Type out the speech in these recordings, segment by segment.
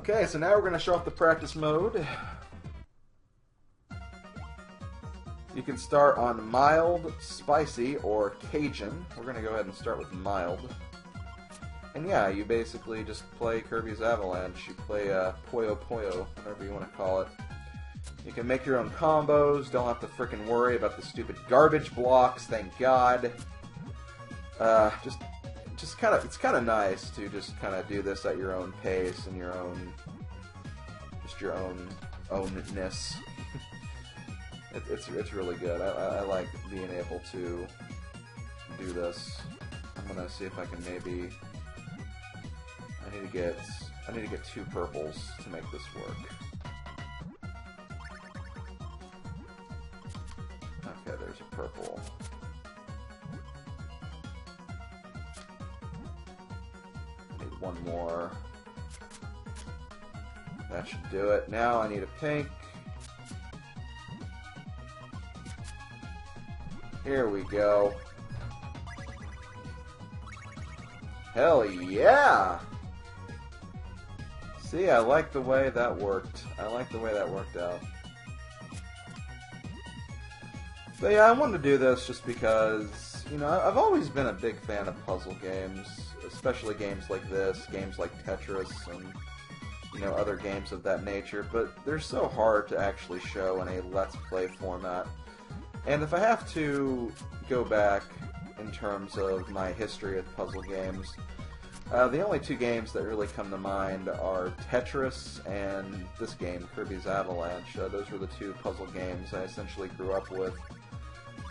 Okay, so now we're going to show off the practice mode. You can start on mild, spicy, or Cajun. We're going to go ahead and start with mild. And yeah, you basically just play Kirby's Avalanche. You play Puyo Puyo, whatever you want to call it. You can make your own combos, don't have to frickin' worry about the stupid garbage blocks, thank God. Just kind of, it's kind of nice to just kind of do this at your own pace and your own, just your ownness. It's really good. I like being able to do this. I'm gonna see if I can maybe. I need to get 2 purples to make this work. Okay, there's a purple. Need 1 more. That should do it. Now I need a pink. Here we go. Hell yeah! See, I like the way that worked. I like the way that worked out. But yeah, I wanted to do this just because, you know, I've always been a big fan of puzzle games, especially games like this, games like Tetris, and, you know, other games of that nature, but they're so hard to actually show in a Let's Play format. And if I have to go back in terms of my history of puzzle games, the only 2 games that really come to mind are Tetris and this game, Kirby's Avalanche. Those were the 2 puzzle games I essentially grew up with.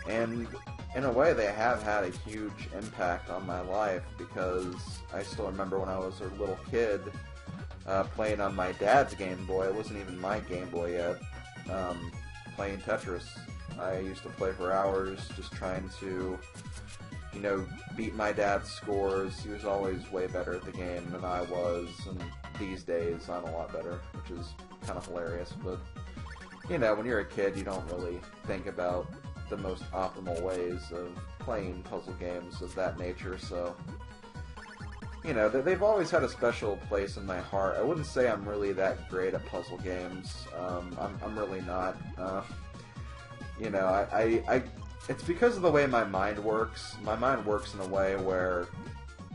And in a way, they have had a huge impact on my life because I still remember when I was a little kid playing on my dad's Game Boy. It wasn't even my Game Boy yet. Playing Tetris. I used to play for hours just trying to, you know, beat my dad's scores. He was always way better at the game than I was, and these days I'm a lot better, which is kind of hilarious. But, you know, when you're a kid, you don't really think about the most optimal ways of playing puzzle games of that nature, so, you know, they've always had a special place in my heart. I wouldn't say I'm really that great at puzzle games. I'm really not. You know, it's because of the way my mind works. My mind works in a way where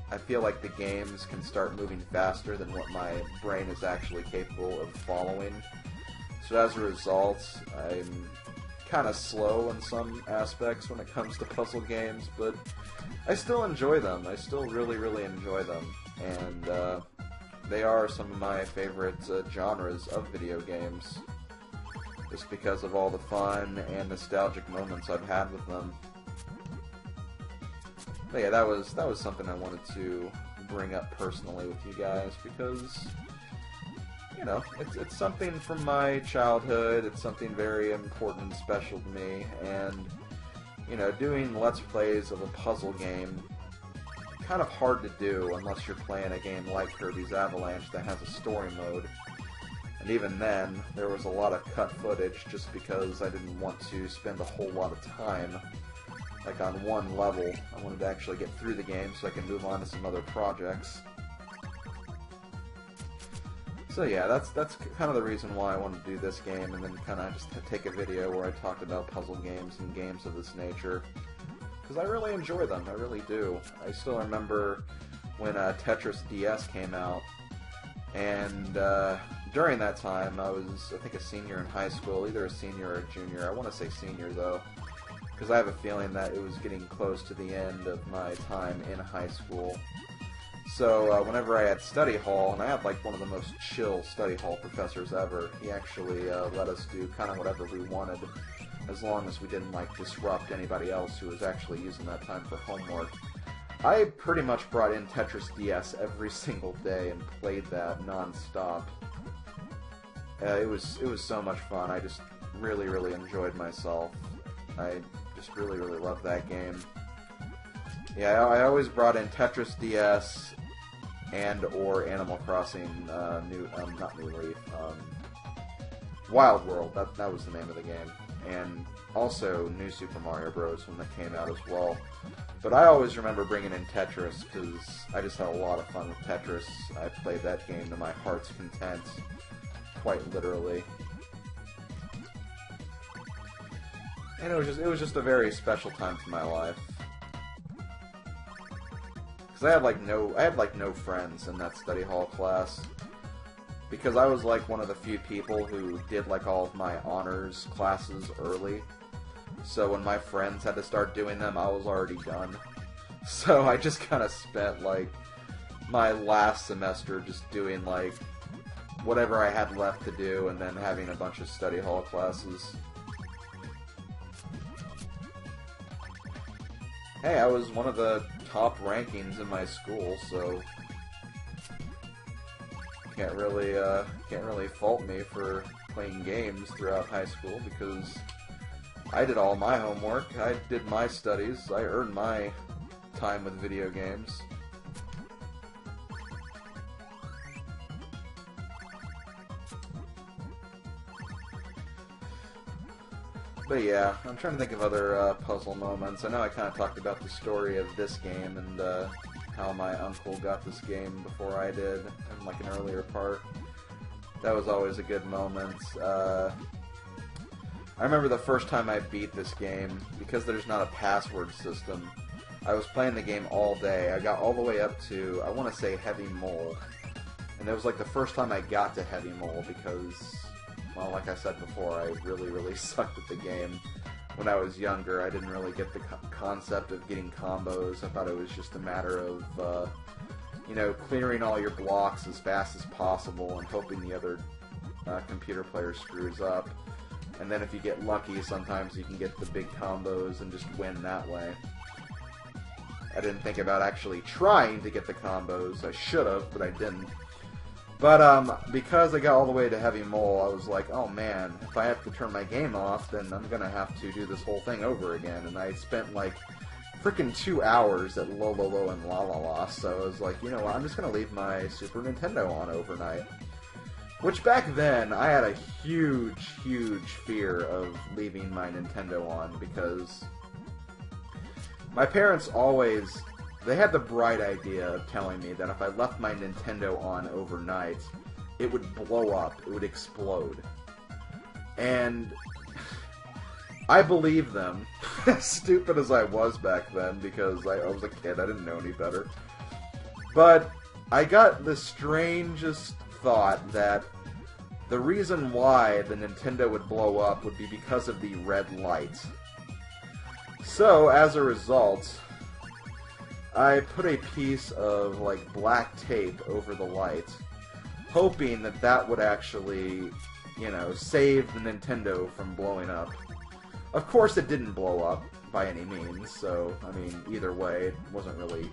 I feel like the games can start moving faster than what my brain is actually capable of following. So as a result, I'm kind of slow in some aspects when it comes to puzzle games, but I still enjoy them. I still really, really enjoy them. And they are some of my favorite genres of video games, just because of all the fun and nostalgic moments I've had with them. But yeah, that was something I wanted to bring up personally with you guys because, you know, it's something from my childhood. It's something very important and special to me, and, you know, doing Let's Plays of a puzzle game, kind of hard to do unless you're playing a game like Kirby's Avalanche that has a story mode. And even then, there was a lot of cut footage just because I didn't want to spend a whole lot of time, like, on one level. I wanted to actually get through the game so I can move on to some other projects. So yeah, that's kind of the reason why I wanted to do this game, and then kind of just take a video where I talked about puzzle games and games of this nature. Because I really enjoy them, I really do. I still remember when Tetris DS came out, and during that time, I was, I think, a senior in high school, either a senior or a junior. I want to say senior, though, because I have a feeling that it was getting close to the end of my time in high school. So whenever I had study hall, and I had like one of the most chill study hall professors ever, he actually let us do kind of whatever we wanted, as long as we didn't like disrupt anybody else who was actually using that time for homework. I pretty much brought in Tetris DS every single day and played that non-stop. It was so much fun. I just really, really enjoyed myself. I just really, really loved that game. Yeah, I always brought in Tetris DS and or Animal Crossing not New Leaf, Wild World. That was the name of the game. and also New Super Mario Bros. When that came out as well. But I always remember bringing in Tetris because I just had a lot of fun with Tetris. I played that game to my heart's content, quite literally. And it was just a very special time for my life. Because I had like no friends in that study hall class. Because I was like one of the few people who did like all of my honors classes early. So when my friends had to start doing them, I was already done. So I just kind of spent like my last semester just doing like whatever I had left to do and then having a bunch of study hall classes. Hey, I was one of the top rankings in my school, so can't really fault me for playing games throughout high school because I did all my homework, I did my studies, I earned my time with video games. But yeah, I'm trying to think of other puzzle moments. I know I kind of talked about the story of this game and how my uncle got this game before I did in like an earlier part. That was always a good moment. I remember the first time I beat this game, because there's not a password system, I was playing the game all day. I got all the way up to, I want to say, Heavy Mole. And it was like the first time I got to Heavy Mole because, well, like I said before, I really sucked at the game. When I was younger, I didn't really get the concept of getting combos. I thought it was just a matter of, you know, clearing all your blocks as fast as possible and hoping the other computer player screws up. And then if you get lucky, sometimes you can get the big combos and just win that way. I didn't think about actually trying to get the combos. I should have, but I didn't. But because I got all the way to Heavy Mole, I was like, oh man, if I have to turn my game off, then I'm going to have to do this whole thing over again. And I spent like freaking 2 hours at Lo Lo Lo and La La La, so I was like, you know what, I'm just going to leave my Super Nintendo on overnight. Which back then, I had a huge fear of leaving my Nintendo on because my parents always, they had the bright idea of telling me that if I left my Nintendo on overnight, it would blow up, it would explode. And I believed them, as stupid as I was back then, because I was a kid, I didn't know any better. But I got the strangest thought that the reason why the Nintendo would blow up would be because of the red light. So, as a result, I put a piece of, like, black tape over the light, hoping that that would actually, you know, save the Nintendo from blowing up. Of course it didn't blow up, by any means, so, I mean, either way, it wasn't really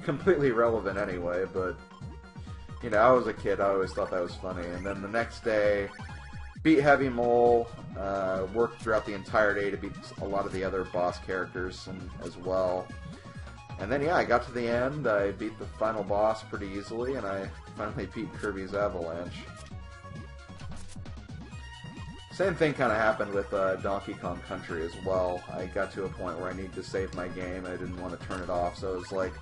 completely relevant anyway, but, you know, I was a kid, I always thought that was funny. And then the next day, beat Heavy Mole, worked throughout the entire day to beat a lot of the other boss characters as well. And then, yeah, I got to the end, I beat the final boss pretty easily, and I finally beat Kirby's Avalanche. Same thing kind of happened with Donkey Kong Country as well. I got to a point where I needed to save my game, and I didn't want to turn it off, so I was like,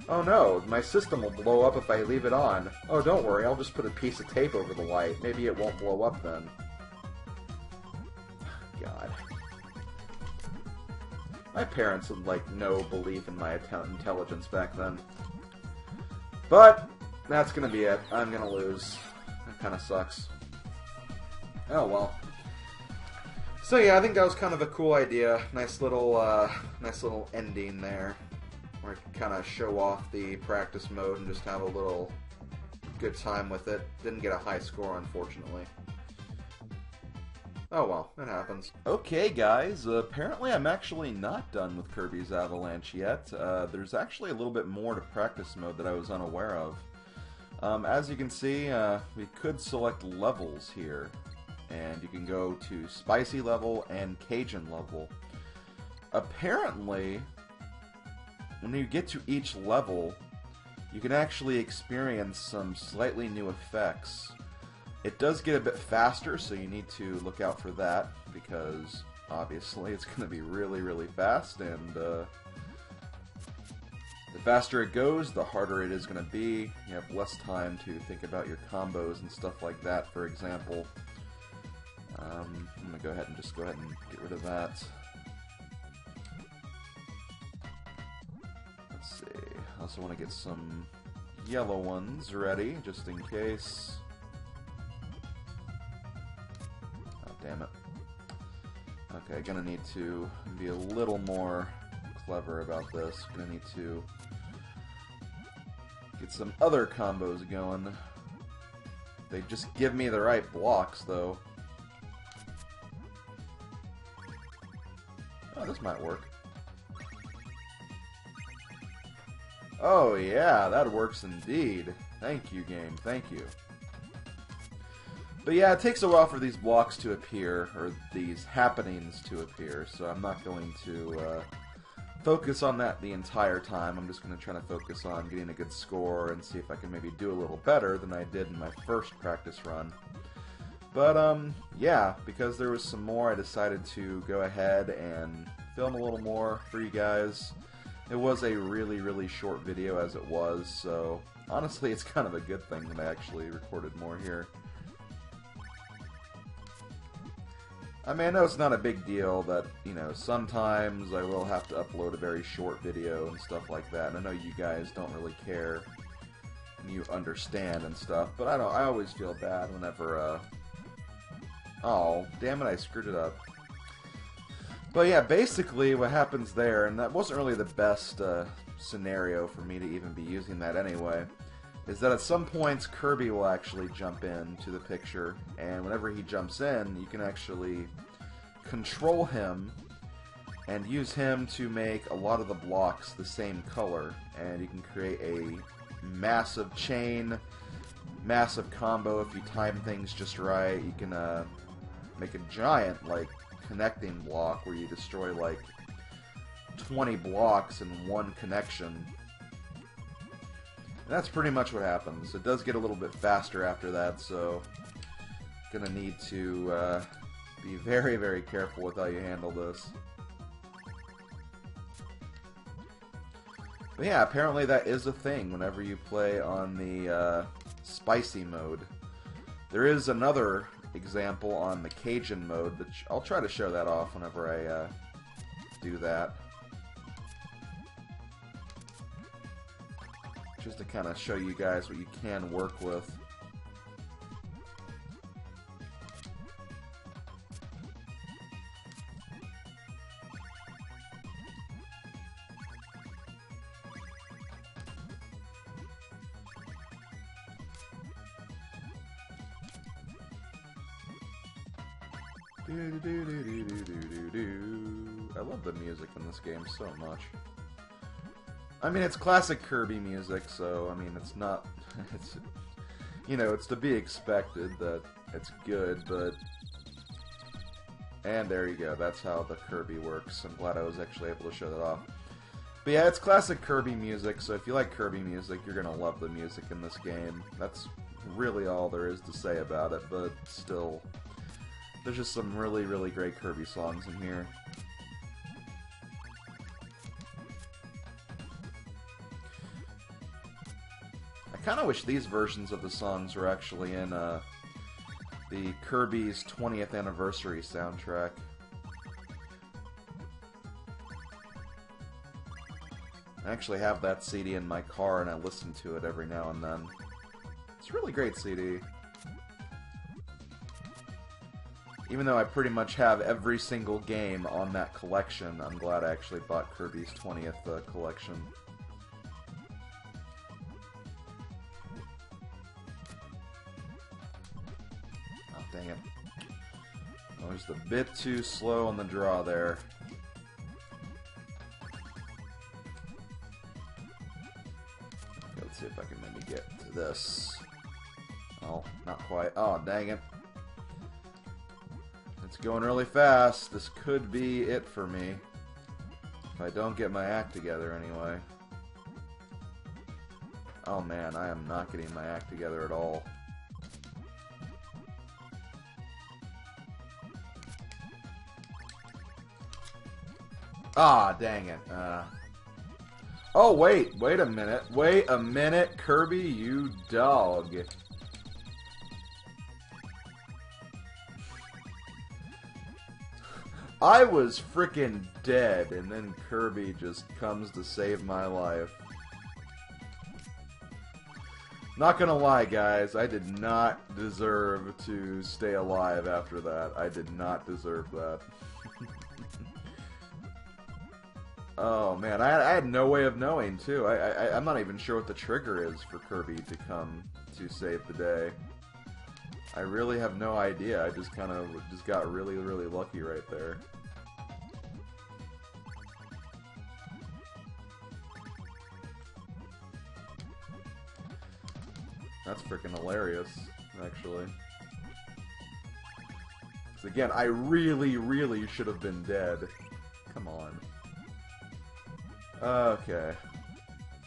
oh no, my system will blow up if I leave it on. Oh, don't worry, I'll just put a piece of tape over the light. Maybe it won't blow up then. God. My parents had, like, no belief in my intelligence back then. But, that's gonna be it. I'm gonna lose. That kinda sucks. Oh well. So yeah, I think that was kind of a cool idea. Nice little ending there. Where I can kind of show off the practice mode and just have a little good time with it. Didn't get a high score, unfortunately. Oh well, it happens. Okay guys, apparently I'm actually not done with Kirby's Avalanche yet. There's actually a little bit more to practice mode that I was unaware of. As you can see, we could select levels here. And you can go to Spicy level and Cajun level. Apparently, when you get to each level, you can actually experience some slightly new effects. It does get a bit faster, so you need to look out for that, because obviously. It's going to be really, really fast, and the faster it goes, the harder it is going to be. You have less time to think about your combos and stuff like that, for example. I'm going to go ahead and get rid of that. Let's see. I also want to get some yellow ones ready, just in case. Oh, damn it. Okay, gonna need to be a little more clever about this. Gonna need to get some other combos going. They just give me the right blocks, though. Oh, this might work. Oh yeah, that works indeed. Thank you, game. Thank you. But yeah, it takes a while for these blocks to appear, or these happenings to appear, so I'm not going to focus on that the entire time. I'm just going to try to focus on getting a good score and see if I can maybe do a little better than I did in my first practice run. But, yeah, because there was some more, I decided to go ahead and film a little more for you guys. It was a really, really short video as it was, so honestly it's kind of a good thing that I actually recorded more here. I mean, I know it's not a big deal that, you know, sometimes I will have to upload a very short video and stuff like that, and I know you guys don't really care, and you understand and stuff, but I always feel bad whenever, oh, damn it, I screwed it up. But yeah, basically what happens there, and that wasn't really the best scenario for me to even be using that anyway, is that at some points Kirby will actually jump into the picture, and whenever he jumps in, you can actually control him and use him to make a lot of the blocks the same color, and you can create a massive chain, massive combo if you time things just right. You can make a giant, like, connecting block where you destroy like 20 blocks in one connection. And that's pretty much what happens. It does get a little bit faster after that, so gonna need to be very, very careful with how you handle this. But yeah, apparently that is a thing whenever you play on the spicy mode. There is another example on the Cajun mode, which I'll try to show that off whenever I do that. Just to kind of show you guys what you can work with. I love the music in this game so much. I mean, it's classic Kirby music, so, I mean, it's not... it's, you know, it's to be expected that it's good, but... And there you go, that's how the Kirby works. I'm glad I was actually able to show that off. But yeah, it's classic Kirby music, so if you like Kirby music, you're gonna love the music in this game. That's really all there is to say about it, but still... There's just some really, really great Kirby songs in here. I kind of wish these versions of the songs were actually in the Kirby's 20th anniversary soundtrack. I actually have that CD in my car and I listen to it every now and then. It's a really great CD. Even though I pretty much have every single game on that collection, I'm glad I actually bought Kirby's 20th collection. Oh, dang it. I was a bit too slow on the draw there. Okay, let's see if I can maybe get to this. Oh, not quite. Oh, dang it. It's going really fast. This could be it for me. If I don't get my act together anyway. Oh man, I am not getting my act together at all. Ah, dang it. Oh, wait a minute. Wait a minute, Kirby, you dog. I was frickin' dead, and then Kirby just comes to save my life. Not gonna lie, guys, I did not deserve to stay alive after that. I did not deserve that. Oh, man, I had no way of knowing, too. I'm not even sure what the trigger is for Kirby to come to save the day. I really have no idea. I just kind of got really, really lucky right there. That's freaking hilarious, actually. Because again, I really, really should have been dead. Come on. Okay.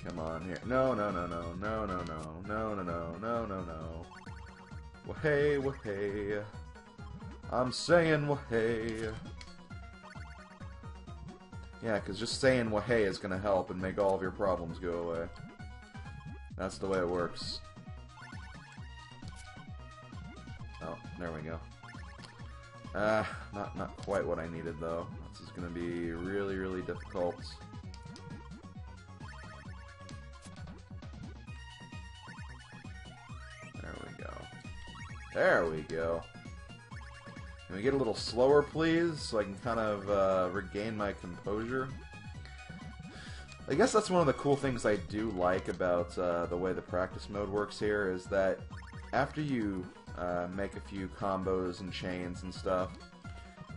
Come on here. No, no, no, no, no, no, no, no, no, no, no, no, no. Wahey, wahey. I'm saying wahey. Yeah, because just saying wahey is going to help and make all of your problems go away. That's the way it works. Oh, there we go. Not quite what I needed, though. This is going to be really, really difficult. There we go. Can we get a little slower, please, so I can kind of regain my composure? I guess that's one of the cool things I do like about the way the practice mode works here, is that after you make a few combos and chains and stuff,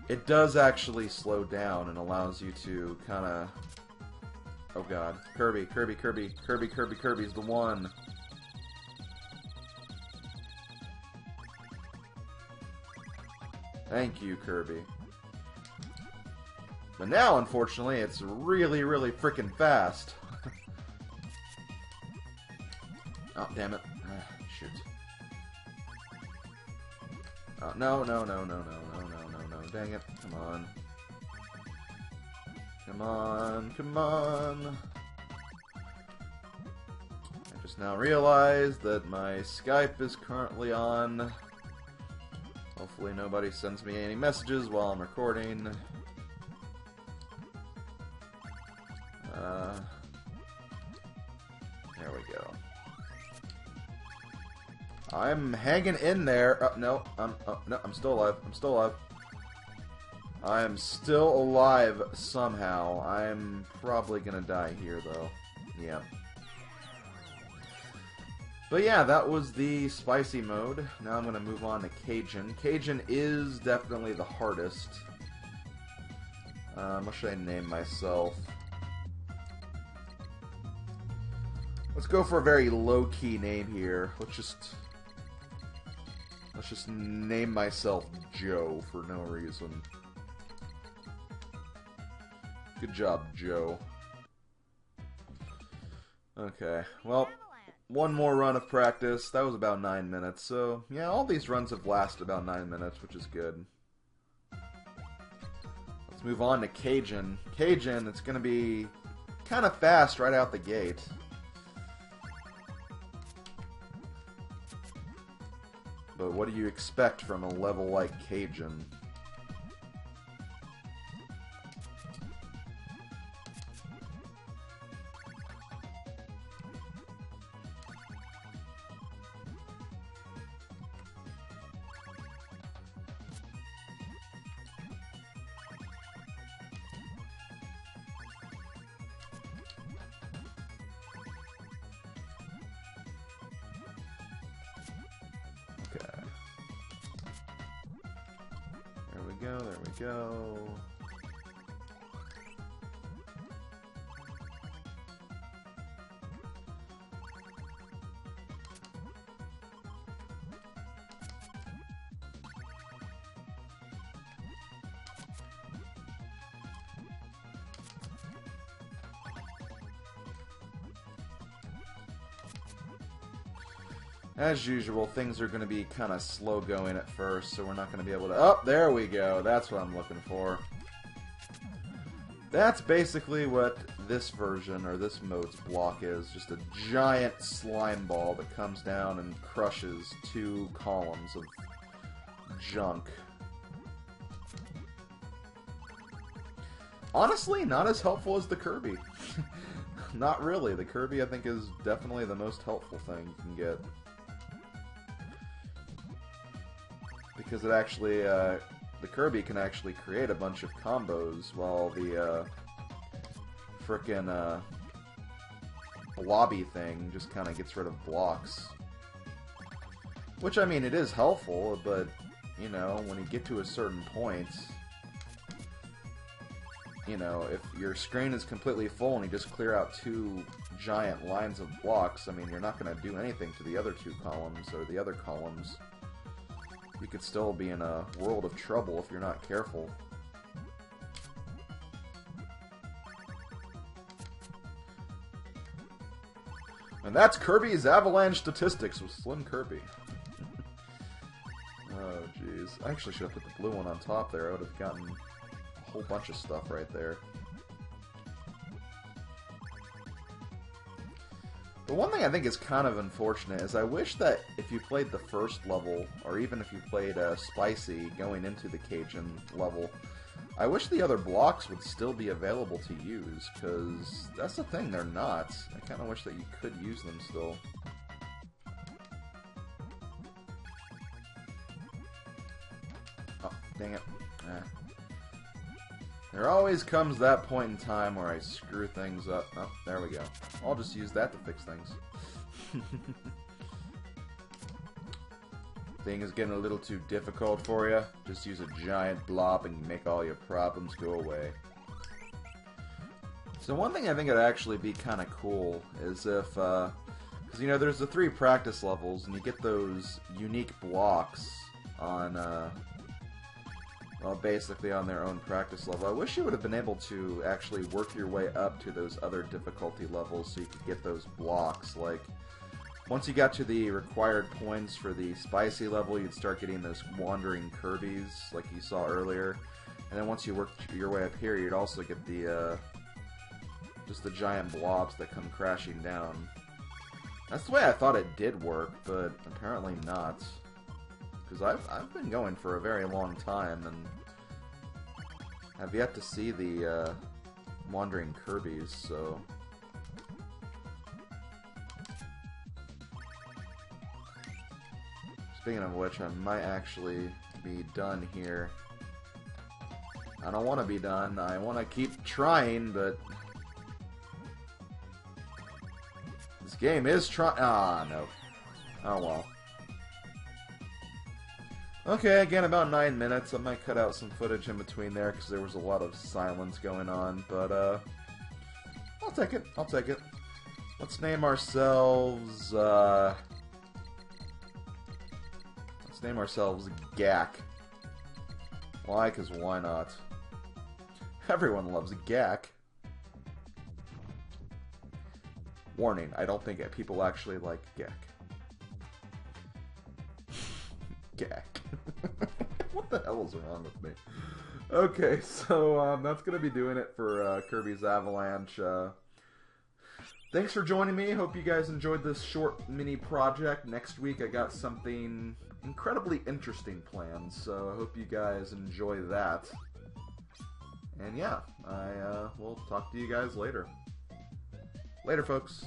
it does actually slow down and allows you to kind of... Oh god. Kirby, Kirby, Kirby, Kirby, Kirby, Kirby's the one! Thank you, Kirby. But now, unfortunately, it's really, really freaking fast. Oh, damn it. Shoot. Oh, no, no, no, no, no, no, no, no, no. Dang it. Come on. Come on, come on. I just now realized that my Skype is currently on. Hopefully nobody sends me any messages while I'm recording. There we go. I'm hanging in there. No, I'm still alive. I'm still alive. I am still alive somehow. I'm probably gonna die here, though. Yeah. But yeah, that was the spicy mode. Now I'm going to move on to Cajun. Cajun is definitely the hardest. What should I name myself? Let's go for a very low-key name here. Let's just name myself Joe for no reason. Good job, Joe. Okay, well... One more run of practice. That was about 9 minutes. So, yeah, all these runs have lasted about 9 minutes, which is good. Let's move on to Cajun. Cajun, it's going to be kind of fast right out the gate. But what do you expect from a level like Cajun? There we go. As usual, things are going to be kind of slow going at first, so we're not going to be able to... Oh, there we go. That's what I'm looking for. That's basically what this version, or this mode's block is. Just a giant slime ball that comes down and crushes 2 columns of junk. Honestly, not as helpful as the Kirby. Not really. The Kirby, I think, is definitely the most helpful thing you can get. Because it actually, the Kirby can actually create a bunch of combos, while the, frickin', blobby thing just kind of gets rid of blocks. Which, I mean, it is helpful, but, you know, when you get to a certain point, you know, if your screen is completely full and you just clear out 2 giant lines of blocks, I mean, you're not going to do anything to the other 2 columns, or the other columns. You could still be in a world of trouble if you're not careful. And that's Kirby's Avalanche statistics with SlimKirby. Oh, jeez. I actually should have put the blue one on top there. I would have gotten a whole bunch of stuff right there. The one thing I think is kind of unfortunate is I wish that if you played the first level, or even if you played Spicy going into the Cajun level, I wish the other blocks would still be available to use, because that's the thing, they're not. I kind of wish that you could use them still. Oh, dang it. There always comes that point in time where I screw things up. Oh, there we go. I'll just use that to fix things. Thing is getting a little too difficult for you. Just use a giant blob and make all your problems go away. So one thing I think would actually be kind of cool is if, because you know, there's the 3 practice levels, and you get those unique blocks on, well, basically on their own practice level. I wish you would have been able to actually work your way up to those other difficulty levels so you could get those blocks. Like, once you got to the required points for the Spicy level, you'd start getting those wandering Kirbys, like you saw earlier. And then once you worked your way up here, you'd also get the, just the giant blobs that come crashing down. That's the way I thought it did work, but apparently not. Because I've been going for a very long time, and have yet to see the wandering Kirbys, so... Speaking of which, I might actually be done here. I don't want to be done. I want to keep trying, but... This game is Ah, no. Oh well. Okay, again, about 9 minutes. I might cut out some footage in between there because there was a lot of silence going on, but I'll take it. I'll take it. Let's name ourselves Gak. Why? Because why not? Everyone loves Gak. Warning, I don't think people actually like Gak. Gak. What the hell is wrong with me? Okay, so that's going to be doing it for Kirby's Avalanche. Thanks for joining me. Hope you guys enjoyed this short mini project. Next week I got something incredibly interesting planned, so I hope you guys enjoy that. And yeah, I will talk to you guys later. Later, folks.